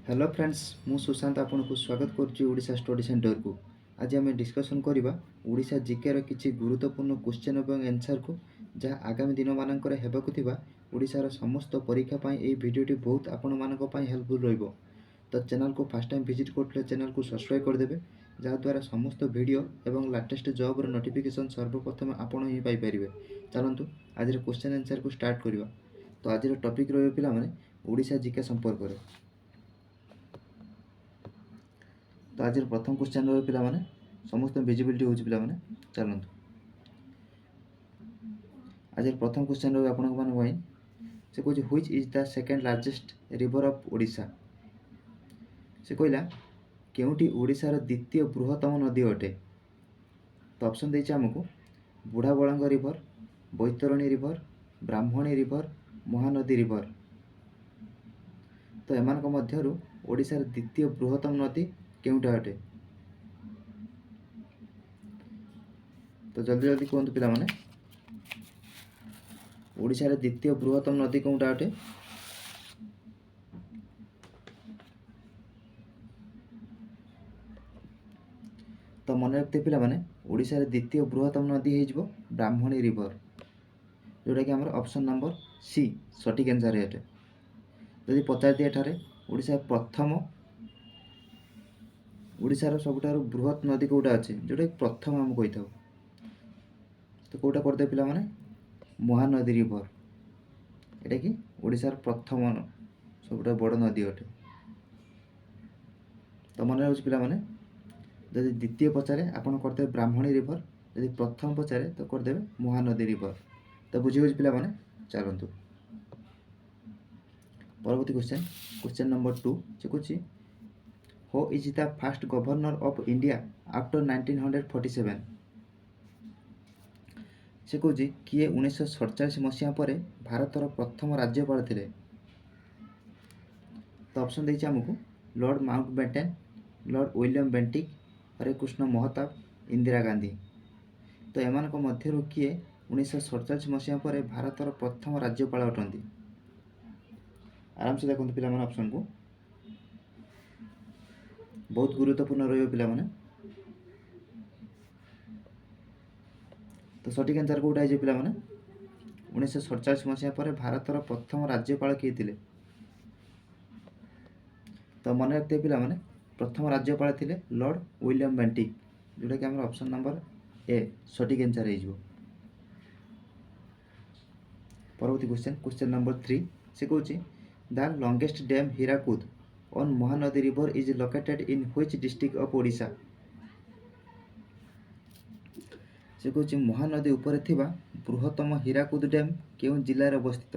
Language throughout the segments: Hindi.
हेलो फ्रेंड्स मु सुशांत आपन को स्वागत करुच्ची ओडिशा स्टडी सेंटर को। आज आम डिस्कसन करवा ओडिशा जीके किसी गुरुत्वपूर्ण क्वेश्चन और आंसर को जहाँ आगामी दिन मानकर हेबाकु थिबा ओडिशार समस्त परीक्षा पाई ए वीडियोटी बहुत आपण मानक पाई हेल्पफुल रहइबो। तो चैनल को फर्स्ट टाइम विजिट करते चैनल को सब्सक्राइब करदेवे जहाँद्वारा समस्त वीडियो एवं लाटेस्ट जॉब नोटिफिकेशन सर्वप्रथम आपण ही पाई परिबे। चलंतु आज क्वेश्चन आंसर को स्टार्ट करवा। तो आज टॉपिक रहिबो पिला माने ओडिशा जीके संपर्क रे। तो आज प्रथम क्वेश्चन रही पिला माने समस्त विजिबिलिटी होची पिला माने चलंतु आज प्रथम क्वेश्चन रही आपन माने भाई से कहछि which is the second largest river of Odisha. से कहला केउटी ओडिशार द्वितीय बृहत्तम नदी अटे। तो ऑप्शन देछि हमकु बुढ़ाबळंग रिवर, बैतरणी रिवर, ब्राह्मणी रिवर, महानदी रिवर। तो एमानक मध्यरु ओडिशार द्वितीय बृहत्तम नदी केउटा अटे। तो जल्दी जल्दी कहतु पिला माने ओडिशार द्वितीय बृहत्तम नदी केउटा अटे। तो मन रखते पिला माने ओडिशार द्वितीय बृहत्तम नदी हेजिबो ब्राह्मणी रिवर, जोटा कि हमर ऑप्शन नंबर सी सटीक आंसर है। जदि पचार दिए एठारे ओडिशा प्रथम ओडिशार सबुठारु बृहत नदी कोटा अच्छे जोटा कि प्रथम हम कही था। तो कोटा करदे पिला माने महानदी रिवर, एटा कि ओडिशार प्रथम सबुठा बड़ नदी अटे। तो मन रखुछि पिला माने जदि द्वितीय पचारे आपन करदे ब्राह्मणी रिवर, जदि प्रथम पचारे तो करदे महानदी रिवर। तो बुझी होछि पिला माने चलंतु परवर्ती क्वेश्चन नंबर 2 से कहछि who is the first governor of India after 1947। से कहछि किए 1947 मसीहा पर भारतर प्रथम राज्यपाल थिले। तो ऑप्शन देछि हमकु Lord Mountbatten, Lord William Bentinck, Hare Krushna Mahtab, Indira Gandhi. तो एमानक मध्यरु किए 1947 मसीहा पर भारतर प्रथम राज्यपाल अटंती। आराम से देखते पिला माने ऑप्शन को बहुत गुरुत्वपूर्ण रहिबो पिला माने। तो सटीक आंसर कोटा है पिला माने 1947 मसीहा पर भारतर प्रथम राज्यपाल किए थिले। तो मन रखते पिला माने प्रथम राज्यपाल थिले लॉर्ड विलियम बेंटिक, जोटा कि हमर ऑप्शन नंबर ए सटीक आंसर है। परवर्ती क्वेश्चन नंबर 3 से कहछि the longest dam Hirakud on Mahanadi river is located in which district of Odisha. से कहछि महानदी ऊपर थिबा बृहत्तम हीराकुद डैम केउ जिल्ला रे अवस्थित।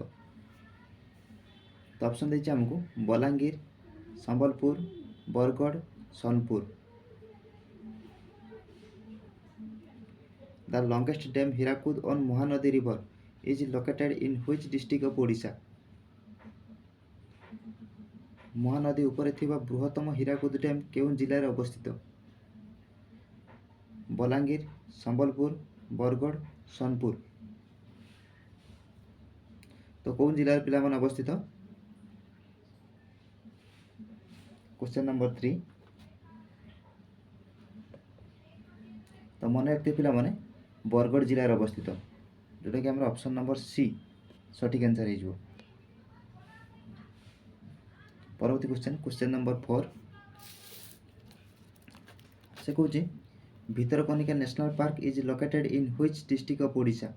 तो ऑप्शन देछि हमकु Balangir, Sambalpur, Bargarh, Sonepur. The longest dam Hirakud on Mahanadi river is located in which district of Odisha. Mahanadi ऊपर थिबा बृहत्तम हीराकुद डैम केउ जिल्ला रे अवस्थित। बलांगीर, संबलपुर, बरगढ़, सोनपुर। तो कौन जिला पिला मन अवस्थित। क्वेश्चन नंबर 3 तो मन रखते पिला माने बरगढ़ जिला रे अवस्थित, जोटा कि हमर ऑप्शन नंबर सी सटीक आंसर है। परवर्ती क्वेश्चन नंबर 4 से कहछि Bhitarkanika national park is located in which district of Odisha.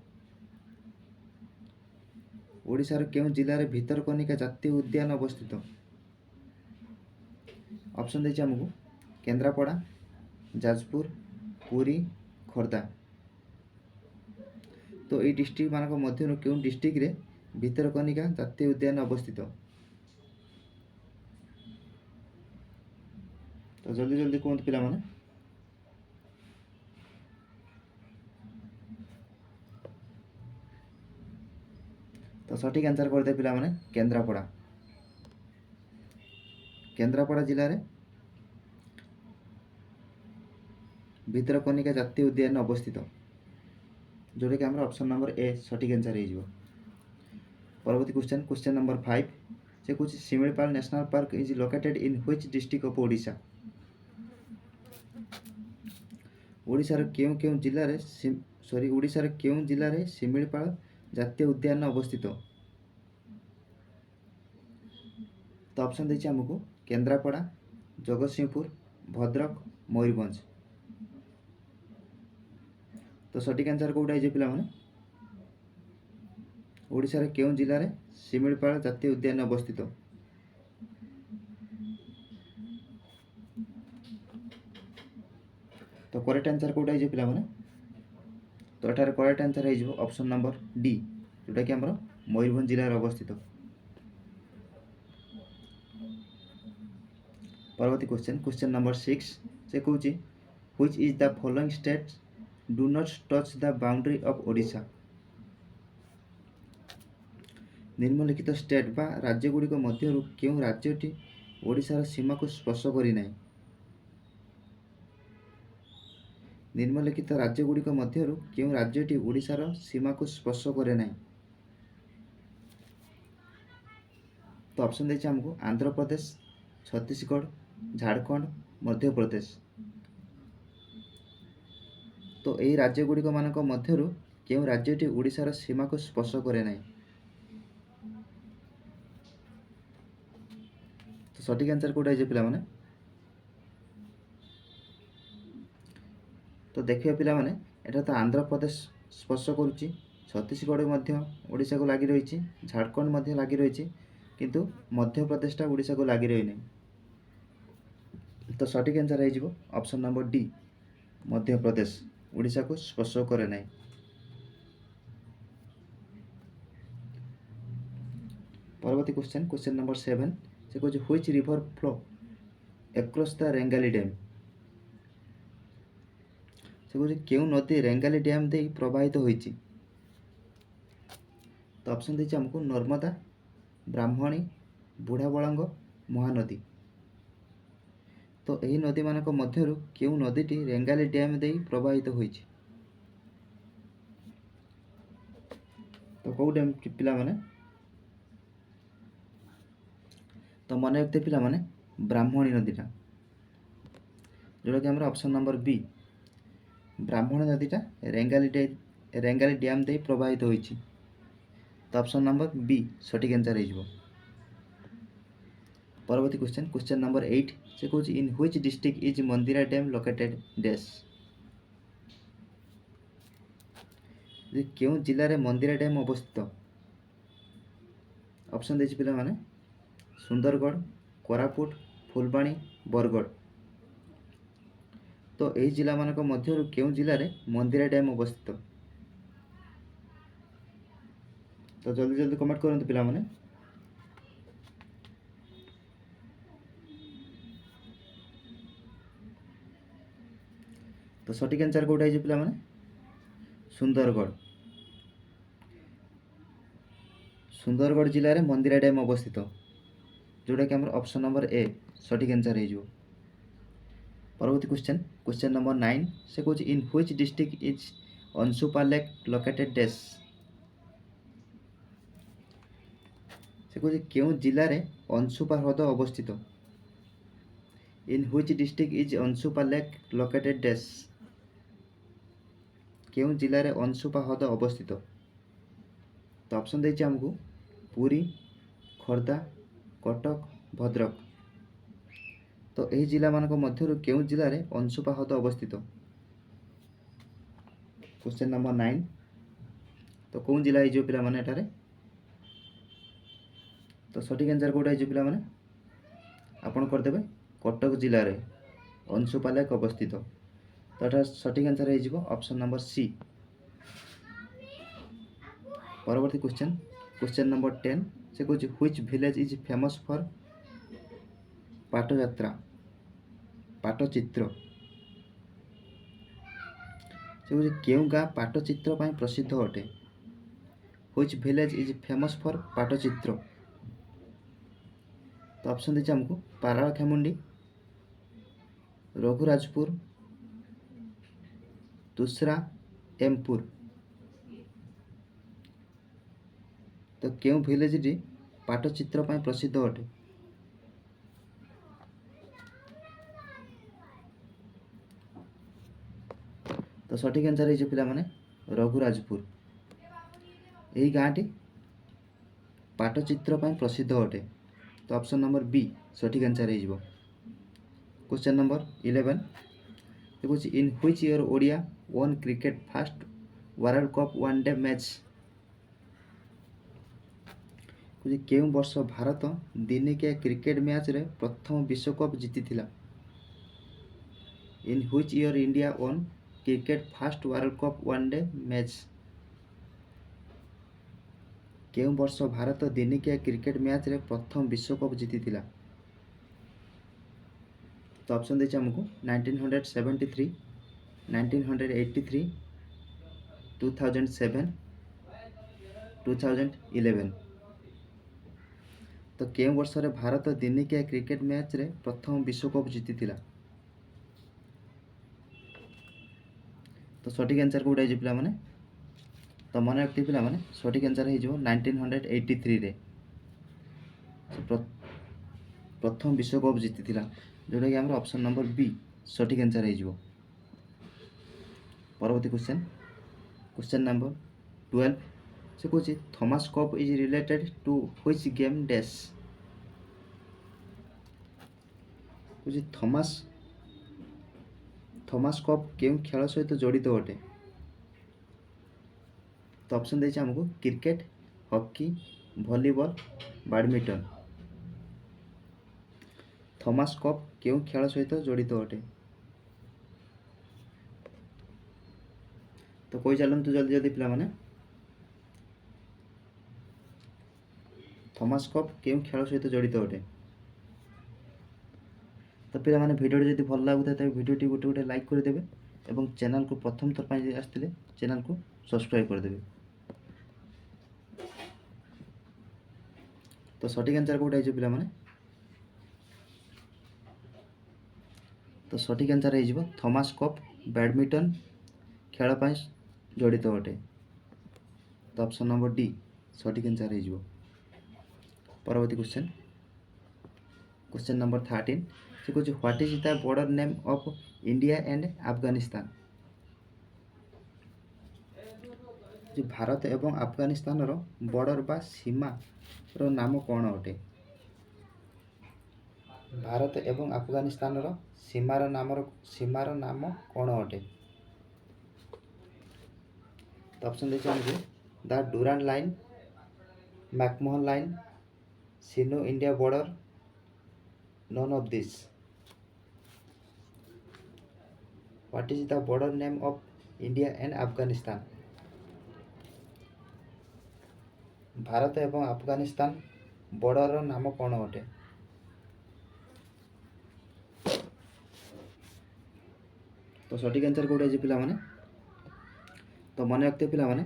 ओडिशार केउ जिल्ला रे भितरकनिका जातीय उद्यान अवस्थित। ऑप्शन देछि हमकु केंद्रापड़ा, जाजपुर, पुरी, खोर्धा। तो ये डिस्ट्रिक्ट मानक मध्यरु केउ डिस्ट्रिक्ट रे भितरकनिका जातीय उद्यान अवस्थित। तो जल्दी जल्दी कहतु पिला माने तो सटीक आंसर करदे पिला माने केंद्रापड़ा। केंद्रापड़ा जिले में भितरकनिका जातीय उद्यान अवस्थित, जोटा कि ऑप्शन नंबर ए सटीक आंसर हो। परवर्ती क्वेश्चन नंबर 5 से कौन Similipal national park is located in which district of Odisha. ओडिशार केउं केउं जिल्लारे ओडिशार केउं जिल्लारे शिमिलीपाल जातीय उद्यान अवस्थित। तो ऑप्शन देछि हमको केन्द्रापड़ा, जगतसिंहपुर, भद्रक, मयूरभंज। तो सठिक आंसर कौटा है पिला माने ओडिशार केउं जिल्लारे शिमिलीपाल जातीय उद्यान अवस्थित। तो करेक्ट आंसर कौटा है पिला माने तो एटार करेक्ट आंसर है ऑप्शन नंबर डी जोटा कि हमर मयूरभंज जिल्लार अवस्थित। परवर्ती क्वेश्चन नंबर 6 से कहूँ which is the following states do not touch the boundary of Odisha. निम्नलिखित स्टेट बा राज्यगुड़िक मध्यरु केउं राज्यटी ओडिशार सीमा को स्पर्श करि नाही। निम्नलिखित राज्यगुड़िक मध्यरु केउं राज्यटी ओडिशार सीमा को स्पर्श करे नाही। तो ऑप्शन देछि हमको आंध्र प्रदेश, छत्तीसगढ़, झारखंड, मध्य प्रदेश। तो यही राज्यगुड़िक मानक मध्यरु केउं राज्यटी ओडिशार सीमा को स्पर्श करे नाही। तो सठिक आंसर कौटा है पिला माने तो देखिए पिला माने एटा तो आंध्र प्रदेश स्पर्श करुच्ची, छत्तीसगढ़ मध्य ओडिशा को लागि रही, झारखंड मध्य लागि रही, किंतु मध्य प्रदेशटा ओडिशा को लागि रही नहीं। तो सठिक आंसर है option number D Madhya Pradesh Odisha को स्पर्श करे नहीं। परवर्ती क्वेश्चन नंबर 7 से कहूँ which river flow across the Rengali dam. से कहूँ केउं नदी रेंगाली डैम दे प्रवाहित होइछि। तो ऑप्शन देछि हमको नर्मदा, ब्राह्मणी, बुढ़ाबलंग, महानदी। तो यही नदी मानक मध्यरु केउं नदीटी रेंगाली डैम दे प्रवाहित होइछि। तो कौ डैम पिला माने तो मन रखते पिला माने ब्राह्मणी नदीटा जोटा कि हमारा ऑप्शन नंबर बी ब्राह्मणी नदीटा रेंगाली डैम दे प्रवाहित होइछि। तो ऑप्शन नंबर बी सठिक आंसर है। परवर्ती क्वेश्चन नंबर 8 से कहूँ in which district is Mandira dam located dash. केउं जिल्लारे मंदिरा डैम अवस्थित। ऑप्शन देछि पिला माने सुंदरगढ़, कोरापुट, फुलबाणी, बरगढ़। तो यही जिला मानक मध्यरु केउं जिल्लारे मंदिरा डैम अवस्थित। तो जल्दी जल्दी कमेंट करंतु पिला माने। तो सठिक आंसर कौटा है पिला माने सुंदरगढ़ जिले में मंदिरा डैम अवस्थित जोटा कि हमारे ऑप्शन नंबर ए सठिक आंसर हो। परवर्ती क्वेश्चन नंबर 9 से कहूँ in which district is Anshupa lake located dash. से कहूँ केउं जिले में अंशुपा ह्रद अवस्थित। In which district is Anshupa lake located dash. केउं जिले में अंशुपा ह्रद अवस्थित। तो ऑप्शन देछि हमको पुरी, खोर्धा, कटक, भद्रक। तो यही जिला मानक मध्यरु केउं जिले में अंशुपा ह्रद अवस्थित। क्वेश्चन नंबर 9 तो कौन जिला है पिला माने एटारे तो सठिक आंसर कौटा है पिला माने आपन करदेबे कटक जिले में अंशुपा लेक अवस्थित। तो एटा सठिक आंसर है ऑप्शन नंबर सी। परवर्ती क्वेश्चन नंबर 10 से कहूँ which village is famous for पाटयात्रा पाटचित्र। से कहूँ केउं गाँ पाटचित्र पाई प्रसिद्ध अटे। Which village is famous for Pattachitra. तो ऑप्शन दीजिए हमको पारालाखेमुंडी, रघुराजपुर, तुसरा, एमपुर। तो केउं विलेज टी पाटचित्र ପାଇଁ प्रसिद्ध अटे। तो सठिक आंसर है पिला माने रघुराजपुर। यही गाँटी पाटचित्र ପାଇଁ प्रसिद्ध अटे। तो ऑप्शन नंबर बी सठिक आंसर हो। क्वेश्चन नंबर 11 देखो in which year India won cricket first world cup one day match. केउं वर्ष भारत दिनिकिया क्रिकेट मैच रे प्रथम विश्वकप जीतिथिला। In which year India won cricket first world cup one day match. केउं वर्ष भारत दिनिकिया क्रिकेट मैच रे प्रथम विश्वकप जीतिथिला। तो ऑप्शन देछि हमको 1973, 1983, 2007, 2011। तो केउं वर्ष रे भारत दिनिकिया क्रिकेट मैच रे प्रथम विश्वकप जीतिथिला। तो सठिक आंसर कोटा है पिला माने। तो मन रखते पिला माने सठिक आंसर हो 1983 रे प्रथम विश्वकप जीतिथिला, जोटा कि आम ऑप्शन नंबर बी सठिक आंसर हो। परवर्ती क्वेश्चन नंबर 12 से कौन Thomas cup is related to which game dash. Thomas cup केउं खेल सहित जड़ित अटे। तो ऑप्शन देछि हमको cricket, hockey, volleyball, badminton. Thomas cup केउं खेल सहित जड़ित अटे। तो कोई चलतु जल्दी जल्दी पिला माने थॉमस कप केउं खेल सहित जड़ित अटे। तो पिला माने वीडियो जदि भल लागुता तबे वीडियोटी गोटे गोटे लाइक कर देबे एवं चैनल को प्रथम थर पाई आस्थिले चैनल को सब्सक्राइब कर देबे। तो सठिक आंसर कोटा है पिला माने। तो सठिक आंसर हो थॉमस कप बैडमिंटन खेल पाई जड़ित अटे। तो ऑप्शन नंबर डी सठिक आंसर हो। परवर्ती क्वेश्चन नंबर 13 से कुछ what is the border name of India and Afghanistan. जो भारत एवं अफगानिस्तान रो बॉर्डर बा सीमा रो नाम कौन अटे। भारत एवं अफगानिस्तान रो सीमार नाम कौन अटे। तो ऑप्शन देखिए हमको the Durand line, McMahon line, synonym India border, none of this. What is the border name of India and Afghanistan. Bharat एवं अफगानिस्तान बॉर्डर नाम कौन अटे। तो सठिक आंसर कोटा है पिला माने। तो मन रखते पिला माने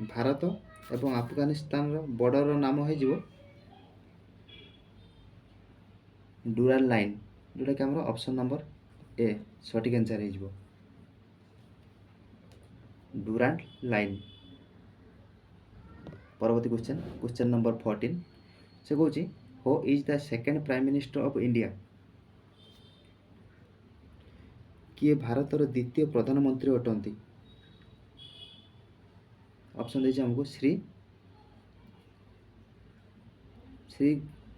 भारत एवं अफगानिस्तान बॉर्डर नाम हो डुरांड लाइन, जोटा कि हमारा ऑप्शन नंबर ए सठिक आंसर हो डुरांड लाइन। परवर्ती क्वेश्चन नंबर 14 से कौन who is the second prime minister of India. किए भारतर द्वितीय प्रधानमंत्री अटंती। ऑप्शन देछि हमको श्री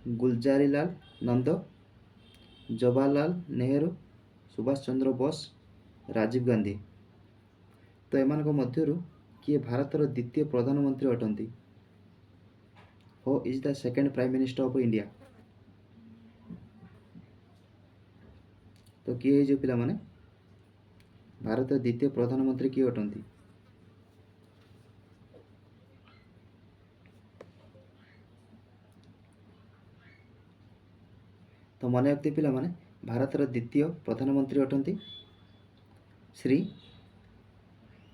गुलजारीलाल नंदो, जवाहरलाल नेहरू, सुभाष चंद्र बोस, राजीव गांधी। तो एमानक मध्यरु किए भारतर द्वितीय प्रधानमंत्री अटंती। Who is the second prime minister of India. तो किए जो पिला माने भारत द्वितीय प्रधानमंत्री किए अटंती। तो मन रखते पिला माने भारतर द्वितीय प्रधानमंत्री अटंती श्री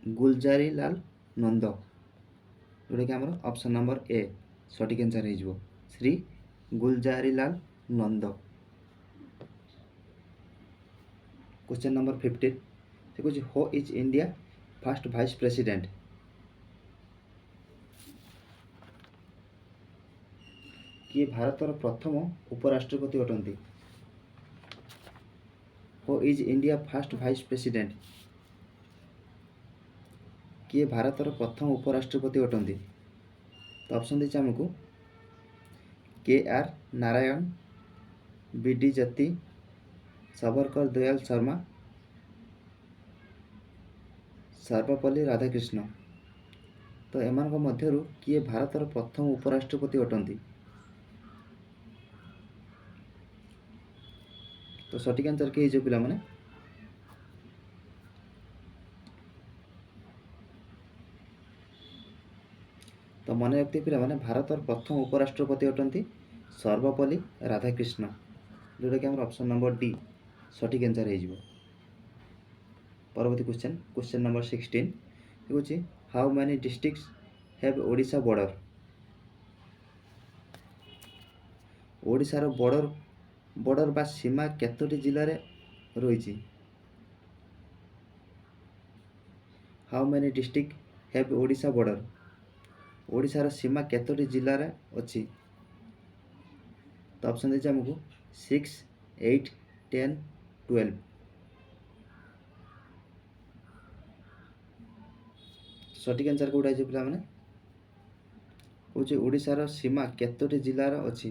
गुलजारीलाल नंदो, जोटा कि आमर ऑप्शन नंबर ए सठिक आंसर हो श्री गुलजारीलाल नंदो। क्वेश्चन नंबर 15 से कुछ who is India first vice president. କିଏ ଭାରତର ପ୍ରଥମ ଉପରାଷ୍ଟ୍ରପତି ଅଟନ୍ତି? Who is India first vice president? କିଏ ଭାରତର ପ୍ରଥମ ଉପରାଷ୍ଟ୍ରପତି ଅଟନ୍ତି? ତ ଅପସନ୍ ଦେଇଛି ଆମକୁ KR ନାରାୟଣ, BD ଜତି, ସାବରକର ଦୟାଲ ଶର୍ମା, ସର୍ବପଲ୍ଲୀ ରାଧାକ୍ରିଷ୍ଣ। ତ ଏମାନଙ୍କ ମଧ୍ୟରୁ କିଏ ଭାରତର ପ୍ରଥମ ଉପରାଷ୍ଟ୍ରପତି ଅଟନ୍ତି? ତ ସଠିକ୍ ଆନ୍ସର୍ କିଏ ହେଇଯିବ ପିଲାମାନେ? ତ ମନେ ରଖିଥିବେ ପିଲାମାନେ, ଭାରତର ପ୍ରଥମ ଉପରାଷ୍ଟ୍ରପତି ଅଟନ୍ତି ସର୍ବପଲ୍ଲୀ ରାଧାକ୍ରିଷ୍ଣ, ଯେଉଁଟାକି ଆମର ଅପସନ୍ ନମ୍ବର D ସଠିକ୍ ଆନ୍ସର୍ ହେଇଯିବ। ପରବର୍ତ୍ତୀ କ୍ୱେଶ୍ଚନ୍ ନମ୍ବର 16 ହେଉଛି how many districts have Odisha border? ଓଡ଼ିଶାର ବର୍ଡ଼ର ବା ସୀମା କେତୋଟି ଜିଲ୍ଲାରେ ରହିଛି? How many district have Odisha border? ଓଡ଼ିଶାର ସୀମା କେତୋଟି ଜିଲ୍ଲାରେ ଅଛି? ତ ଅପସନ୍ ଦେଇଛି ଆମକୁ 6, 8, 10, 12। ସଠିକ୍ ଆନ୍ସର୍ କେଉଁଟା ହେଇଯିବ ପିଲାମାନେ? କହୁଛି ଓଡ଼ିଶାର ସୀମା କେତୋଟି ଜିଲ୍ଲାର ଅଛି?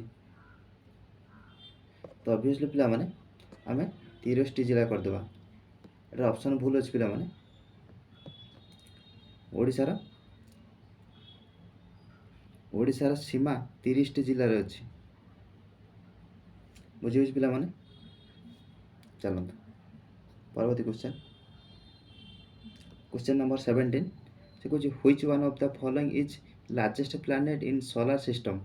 ତ ଅବଭିୟସ୍ଲି ପିଲାମାନେ ଆମେ 30ଟି ଜିଲ୍ଲା କରିଦେବା। ଏଟାର ଅପସନ୍ ଭୁଲ ଅଛି ପିଲାମାନେ। ଓଡ଼ିଶାର ସୀମା 30ଟି ଜିଲ୍ଲାରେ ଅଛି। ବୁଝିହେଉଛି ପିଲାମାନେ? ଚାଲନ୍ତୁ ପରବର୍ତ୍ତୀ କ୍ୱେଶ୍ଚନ୍ ନମ୍ବର 17 ସେ କହୁଛି which one of the following is largest planet in solar system?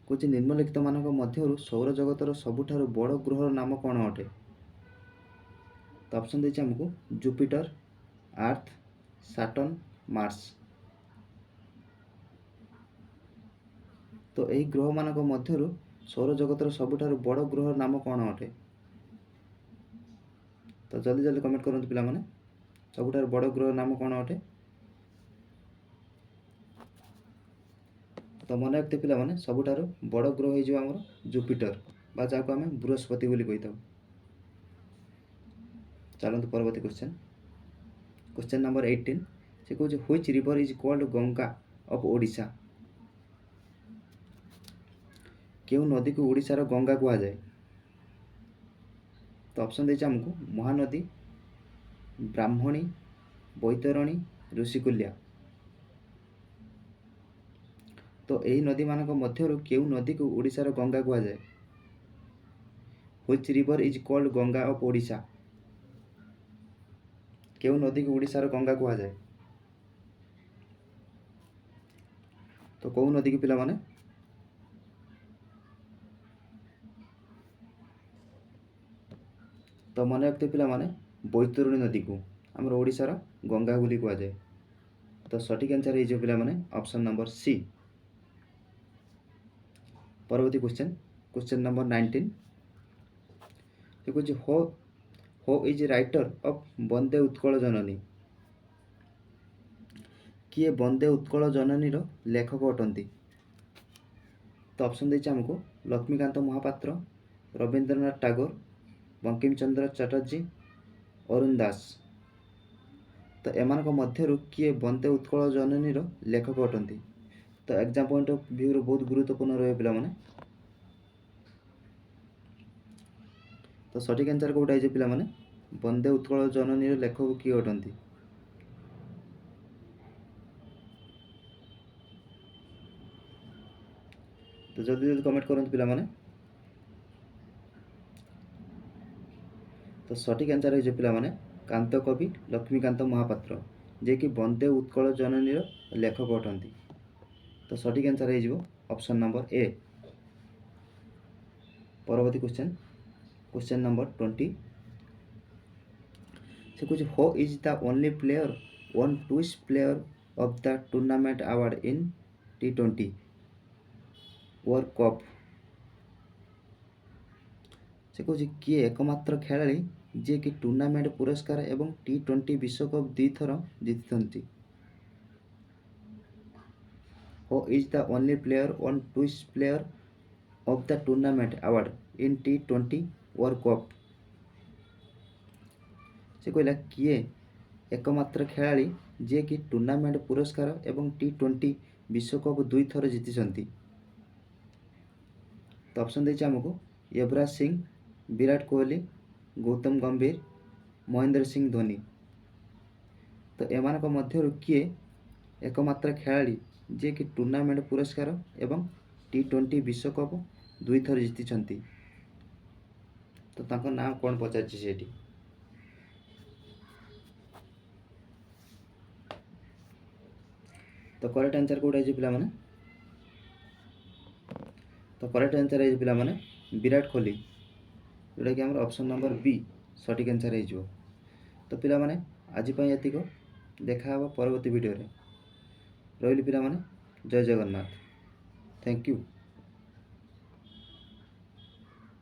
କହୁଛି ନିମ୍ନଲିଖିତ ମାନଙ୍କ ମଧ୍ୟରୁ ସୌରଜଗତର ସବୁଠାରୁ ବଡ଼ ଗ୍ରହର ନାମ କ'ଣ ଅଟେ? ତ ଅପସନ୍ ଦେଇଛି ଆମକୁ ଜୁପିଟର, ଆର୍ଥ, ସାଟର୍ନ, ମାର୍ସ। ତ ଏହି ଗ୍ରହମାନଙ୍କ ମଧ୍ୟରୁ ସୌରଜଗତର ସବୁଠାରୁ ବଡ଼ ଗ୍ରହର ନାମ କ'ଣ ଅଟେ? ତ ଜଲ୍ଦି ଜଲ୍ଦି କମେଣ୍ଟ କରନ୍ତୁ ପିଲାମାନେ, ସବୁଠାରୁ ବଡ଼ ଗ୍ରହର ନାମ କ'ଣ ଅଟେ? ତ ମନେ ରଖିଥିବେ ପିଲାମାନେ, ସବୁଠାରୁ ବଡ଼ ଗ୍ରହ ହେଇଯିବ ଆମର ଜୁପିଟର, ବା ଯାହାକୁ ଆମେ ବୃହସ୍ପତି ବୋଲି କହିଥାଉ। ଚାଲନ୍ତୁ ପରବର୍ତ୍ତୀ କ୍ୱେଶ୍ଚନ୍ ନମ୍ବର 18 ସେ କହୁଛି which river is called Ganga of Odisha? କେଉଁ ନଦୀକୁ ଓଡ଼ିଶାର ଗଙ୍ଗା କୁହାଯାଏ? ତ ଅପସନ୍ ଦେଇଛି ଆମକୁ ମହାନଦୀ, ବ୍ରାହ୍ମଣୀ, ବୈତରଣୀ, ଋଷିକୁଲ୍ୟା। ତ ଏହି ନଦୀମାନଙ୍କ ମଧ୍ୟରୁ କେଉଁ ନଦୀକୁ ଓଡ଼ିଶାର ଗଙ୍ଗା କୁହାଯାଏ? Which river is called Ganga of Odisha? କେଉଁ ନଦୀକୁ ଓଡ଼ିଶାର ଗଙ୍ଗା କୁହାଯାଏ? ତ କେଉଁ ନଦୀକୁ ପିଲାମାନେ? ତ ମନେ ରଖିଥିବେ ପିଲାମାନେ, ବୈତରଣୀ ନଦୀକୁ ଆମର ଓଡ଼ିଶାର ଗଙ୍ଗା ବୋଲି କୁହାଯାଏ। ତ ସଠିକ୍ ଆନ୍ସର୍ ହେଇଯିବ ପିଲାମାନେ ଅପସନ୍ ନମ୍ବର C। ପରବର୍ତ୍ତୀ କ୍ୱେଶ୍ଚନ୍ ନମ୍ବର 19 ସେ କହୁଛି who is writer of Bande Utkala Janani? କିଏ ବନ୍ଦେ ଉତ୍କଳ ଜନନୀର ଲେଖକ ଅଟନ୍ତି? ତ ଅପସନ୍ ଦେଇଛି ଆମକୁ ଲକ୍ଷ୍ମୀକାନ୍ତ ମହାପାତ୍ର, ରବୀନ୍ଦ୍ରନାଥ ଟାଗୋର, ବଙ୍କିମଚନ୍ଦ୍ର ଚାଟାର୍ଜୀ, ଅରୁଣ ଦାସ। ତ ଏମାନଙ୍କ ମଧ୍ୟରୁ କିଏ ବନ୍ଦେ ଉତ୍କଳ ଜନନୀର ଲେଖକ ଅଟନ୍ତି? ତ ଏକ୍ଜାମ୍ ପଏଣ୍ଟ ଅଫ୍ ଭ୍ୟୁରୁ ବହୁତ ଗୁରୁତ୍ୱପୂର୍ଣ୍ଣ ରହିବ ପିଲାମାନେ। ତ ସଠିକ୍ ଆନ୍ସର୍ କେଉଁଟା ହେଇଯିବ ପିଲାମାନେ? ବନ୍ଦେ ଉତ୍କଳ ଜନନୀର ଲେଖକ କିଏ ଅଟନ୍ତି? ତ ଜଲ୍ଦି ଜଲ୍ଦି କମେଣ୍ଟ କରନ୍ତୁ ପିଲାମାନେ। ତ ସଠିକ୍ ଆନ୍ସର୍ ହେଇଯିବ ପିଲାମାନେ କାନ୍ତକବି ଲକ୍ଷ୍ମୀକାନ୍ତ ମହାପାତ୍ର, ଯିଏକି ବନ୍ଦେ ଉତ୍କଳ ଜନନୀର ଲେଖକ ଅଟନ୍ତି। ତ ସଠିକ୍ ଆନ୍ସର୍ ହେଇଯିବ ଅପସନ୍ ନମ୍ବର A। ପରବର୍ତ୍ତୀ କ୍ୱେଶ୍ଚନ୍ ନମ୍ବର 20 ସେ କହୁଛି who is the only player won twice player of the tournament award in T20 world cup? ସେ କହୁଛି କିଏ ଏକମାତ୍ର ଖେଳାଳି ଯିଏକି ଟୁର୍ଣ୍ଣାମେଣ୍ଟ ପୁରସ୍କାର ଏବଂ T20 ବିଶ୍ୱକପ୍ 2 ଥର ଜିତିଛନ୍ତି? ହୁ ଓ is the only player won twice player of the tournament award in T20 world cup. ସେ କହିଲା କିଏ ଏକମାତ୍ର ଖେଳାଳି ଯିଏକି ଟୁର୍ଣ୍ଣାମେଣ୍ଟ ପୁରସ୍କାର ଏବଂ T20 ବିଶ୍ୱକପ୍ 2 ଥର ଜିତିଛନ୍ତି। ତ ଅପସନ୍ ଦେଇଛି ଆମକୁ ୟୁବରାଜ ସିଂ, ବିରାଟ କୋହଲି, ଗୌତମ ଗମ୍ଭୀର, ମହେନ୍ଦ୍ର ସିଂ ଧୋନି। ତ ଏମାନଙ୍କ ମଧ୍ୟରୁ କିଏ ଏକମାତ୍ର ଖେଳାଳି ଯିଏକି ଟୁର୍ଣ୍ଣାମେଣ୍ଟ ପୁରସ୍କାର ଏବଂ T20 ବିଶ୍ୱକପ୍ 2 ଥର ଜିତିଛନ୍ତି। ତ ତାଙ୍କ ନାଁ କ'ଣ ପଚାରିଛି ସେଠି। ତ କରେକ୍ଟ ଆନ୍ସର୍ କେଉଁଟା ହେଇଛି ପିଲାମାନେ? ତ କରେକ୍ଟ ଆନ୍ସର୍ ହେଇଛି ପିଲାମାନେ ବିରାଟ କୋହଲି, ଯେଉଁଟାକି ଆମର ଅପସନ୍ ନମ୍ବର ବି ସଠିକ୍ ଆନ୍ସର୍ ହେଇଯିବ। ତ ପିଲାମାନେ ଆଜି ପାଇଁ ଏତିକ, ଦେଖା ହେବ ପରବର୍ତ୍ତୀ ଭିଡ଼ିଓରେ। ରହିଲି ପିଲାମାନେ, ଜୟ ଜଗନ୍ନାଥ, ଥ୍ୟାଙ୍କ ୟୁ।